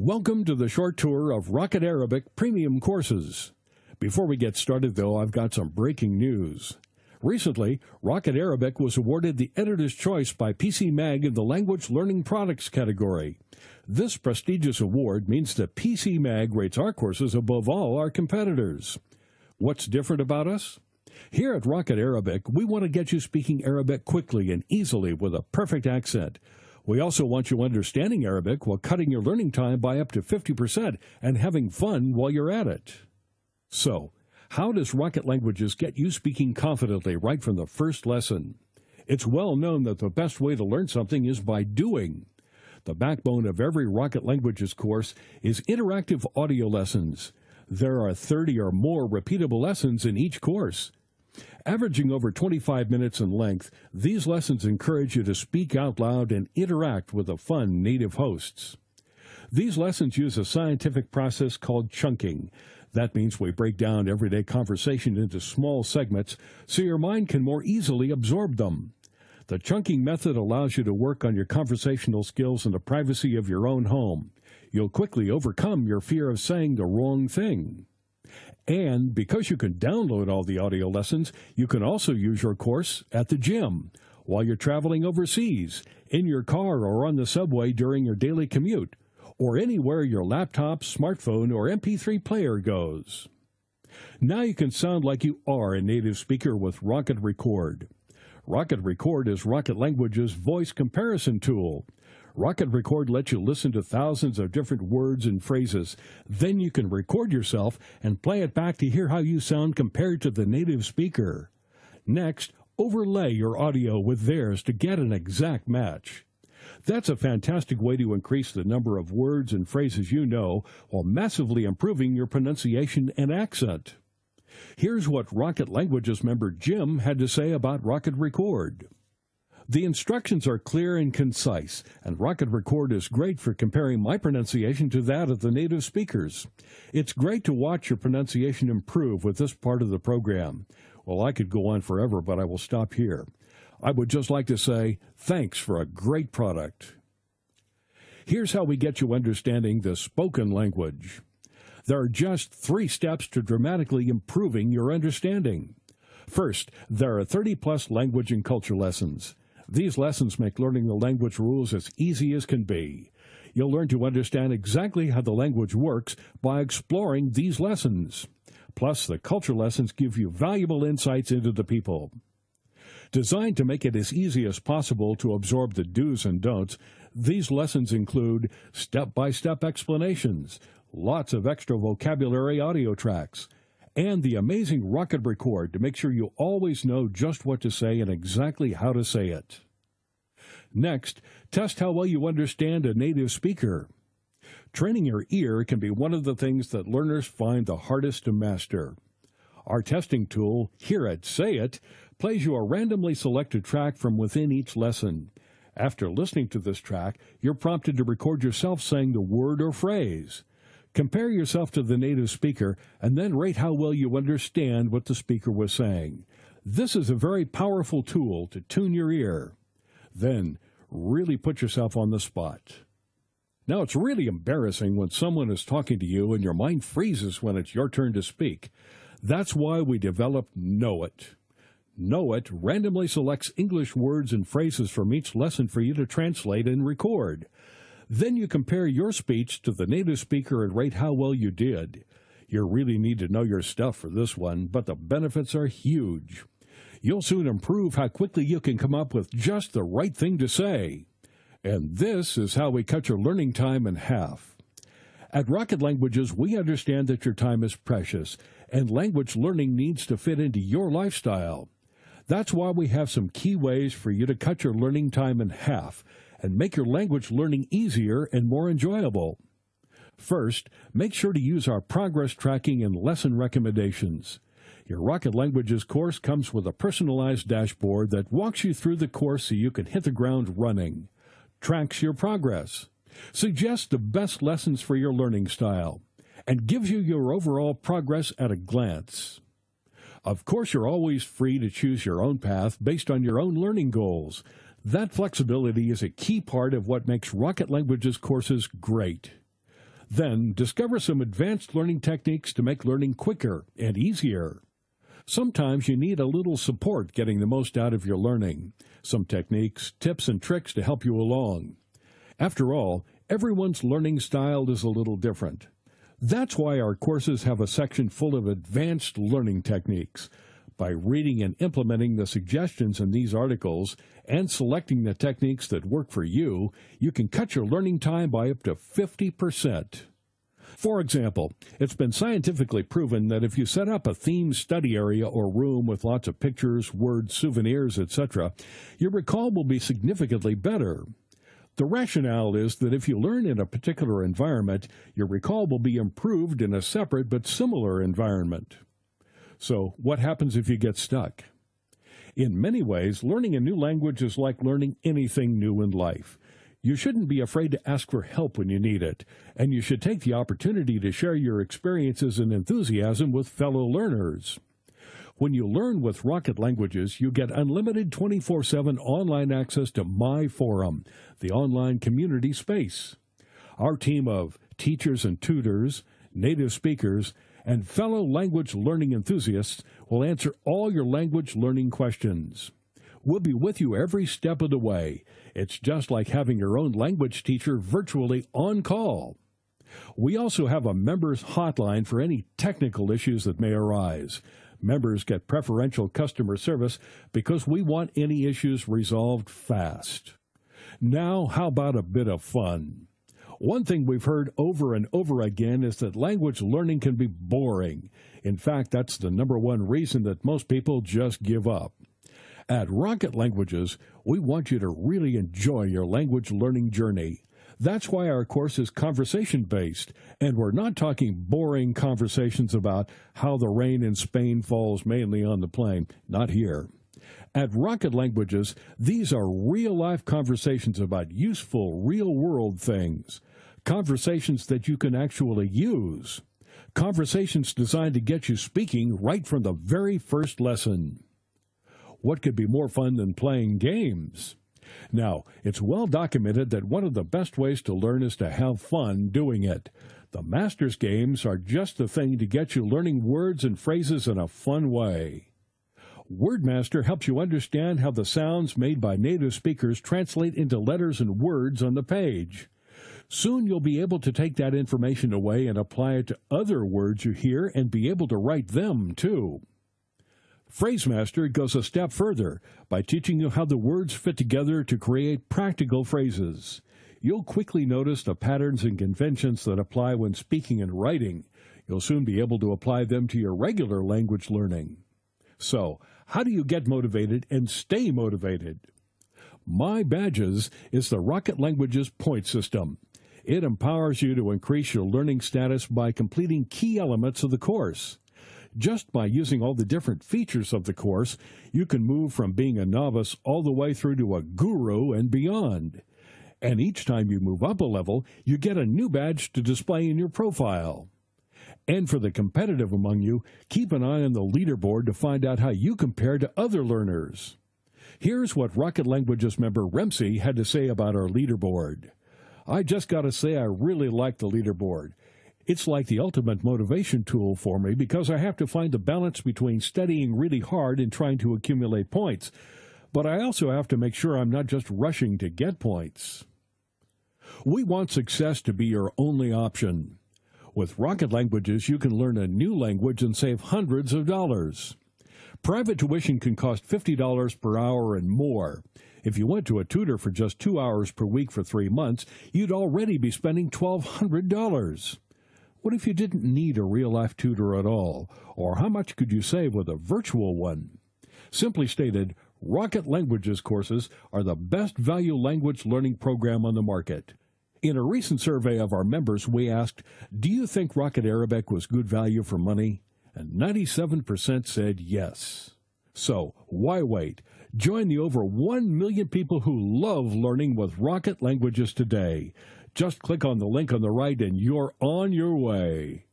Welcome to the short tour of Rocket Arabic Premium courses. Before we get started, though, I've got some breaking news. Recently, Rocket Arabic was awarded the Editor's Choice by PC Mag in the Language Learning Products category. This prestigious award means that PC Mag rates our courses above all our competitors. What's different about us? Here at Rocket Arabic, we want to get you speaking Arabic quickly and easily with a perfect accent. We also want you understanding Arabic while cutting your learning time by up to 50% and having fun while you're at it. So, how does Rocket Languages get you speaking confidently right from the first lesson? It's well known that the best way to learn something is by doing. The backbone of every Rocket Languages course is interactive audio lessons. There are 30 or more repeatable lessons in each course. Averaging over 25 minutes in length, these lessons encourage you to speak out loud and interact with the fun native hosts. These lessons use a scientific process called chunking. That means we break down everyday conversation into small segments so your mind can more easily absorb them. The chunking method allows you to work on your conversational skills in the privacy of your own home. You'll quickly overcome your fear of saying the wrong thing. And because you can download all the audio lessons, you can also use your course at the gym, while you're traveling overseas, in your car or on the subway during your daily commute, or anywhere your laptop, smartphone, or MP3 player goes. Now you can sound like you are a native speaker with Rocket Record. Rocket Record is Rocket Language's voice comparison tool. Rocket Record lets you listen to thousands of different words and phrases. Then you can record yourself and play it back to hear how you sound compared to the native speaker. Next, overlay your audio with theirs to get an exact match. That's a fantastic way to increase the number of words and phrases you know while massively improving your pronunciation and accent. Here's what Rocket Languages member Jim had to say about Rocket Record. The instructions are clear and concise, and Rocket Record is great for comparing my pronunciation to that of the native speakers. It's great to watch your pronunciation improve with this part of the program. Well, I could go on forever, but I will stop here. I would just like to say thanks for a great product. Here's how we get you understanding the spoken language. There are just 3 steps to dramatically improving your understanding. First, there are 30-plus language and culture lessons. These lessons make learning the language rules as easy as can be. You'll learn to understand exactly how the language works by exploring these lessons. Plus, the culture lessons give you valuable insights into the people. Designed to make it as easy as possible to absorb the do's and don'ts, these lessons include step-by-step explanations, lots of extra vocabulary audio tracks, and the amazing Rocket Record to make sure you always know just what to say and exactly how to say it. Next, test how well you understand a native speaker. Training your ear can be one of the things that learners find the hardest to master. Our testing tool, Hear It, Say It, plays you a randomly selected track from within each lesson. After listening to this track, you're prompted to record yourself saying the word or phrase. Compare yourself to the native speaker and then rate how well you understand what the speaker was saying. This is a very powerful tool to tune your ear. Then, really put yourself on the spot. Now, it's really embarrassing when someone is talking to you and your mind freezes when it's your turn to speak. That's why we developed Know It. Know It randomly selects English words and phrases from each lesson for you to translate and record. Then you compare your speech to the native speaker and rate how well you did. You really need to know your stuff for this one, but the benefits are huge. You'll soon improve how quickly you can come up with just the right thing to say. And this is how we cut your learning time in half. At Rocket Languages, we understand that your time is precious, and language learning needs to fit into your lifestyle. That's why we have some key ways for you to cut your learning time in half and make your language learning easier and more enjoyable. First, make sure to use our progress tracking and lesson recommendations. Your Rocket Languages course comes with a personalized dashboard that walks you through the course so you can hit the ground running, tracks your progress, suggests the best lessons for your learning style, and gives you your overall progress at a glance. Of course, you're always free to choose your own path based on your own learning goals. That flexibility is a key part of what makes Rocket Languages courses great. Then discover some advanced learning techniques to make learning quicker and easier. Sometimes you need a little support getting the most out of your learning. Some techniques, tips, and tricks to help you along. After all, everyone's learning style is a little different. That's why our courses have a section full of advanced learning techniques. By reading and implementing the suggestions in these articles and selecting the techniques that work for you, you can cut your learning time by up to 50%. For example, it's been scientifically proven that if you set up a themed study area or room with lots of pictures, words, souvenirs, etc., your recall will be significantly better. The rationale is that if you learn in a particular environment, your recall will be improved in a separate but similar environment. So, what happens if you get stuck? In many ways, learning a new language is like learning anything new in life. You shouldn't be afraid to ask for help when you need it, and you should take the opportunity to share your experiences and enthusiasm with fellow learners. When you learn with Rocket Languages, you get unlimited 24/7 online access to My Forum, the online community space. Our team of teachers and tutors, native speakers, and fellow language learning enthusiasts will answer all your language learning questions. We'll be with you every step of the way. It's just like having your own language teacher virtually on call. We also have a members hotline for any technical issues that may arise. Members get preferential customer service because we want any issues resolved fast. Now, how about a bit of fun? One thing we've heard over and over again is that language learning can be boring. In fact, that's the number one reason that most people just give up. At Rocket Languages, we want you to really enjoy your language learning journey. That's why our course is conversation-based, and we're not talking boring conversations about how the rain in Spain falls mainly on the plain. Not here. At Rocket Languages, these are real-life conversations about useful, real-world things. Conversations that you can actually use. Conversations designed to get you speaking right from the very first lesson. What could be more fun than playing games? Now, it's well documented that one of the best ways to learn is to have fun doing it. The Masters games are just the thing to get you learning words and phrases in a fun way. WordMaster helps you understand how the sounds made by native speakers translate into letters and words on the page. Soon you'll be able to take that information away and apply it to other words you hear and be able to write them, too. PhraseMaster goes a step further by teaching you how the words fit together to create practical phrases. You'll quickly notice the patterns and conventions that apply when speaking and writing. You'll soon be able to apply them to your regular language learning. So, how do you get motivated and stay motivated? My Badges is the Rocket Languages point system. It empowers you to increase your learning status by completing key elements of the course. Just by using all the different features of the course, you can move from being a novice all the way through to a guru and beyond. And each time you move up a level, you get a new badge to display in your profile. And for the competitive among you, keep an eye on the leaderboard to find out how you compare to other learners. Here's what Rocket Languages member Remsi had to say about our leaderboard. I just got to say I really like the leaderboard. It's like the ultimate motivation tool for me because I have to find the balance between studying really hard and trying to accumulate points. But I also have to make sure I'm not just rushing to get points. We want success to be your only option. With Rocket Languages, you can learn a new language and save hundreds of dollars. Private tuition can cost $50 per hour and more. If you went to a tutor for just 2 hours per week for 3 months, you'd already be spending $1,200. What if you didn't need a real-life tutor at all? Or how much could you save with a virtual one? Simply stated, Rocket Languages courses are the best value language learning program on the market. In a recent survey of our members, we asked, do you think Rocket Arabic was good value for money? And 97% said yes. So, why wait? Join the over 1 million people who love learning with Rocket Languages today. Just click on the link on the right and you're on your way.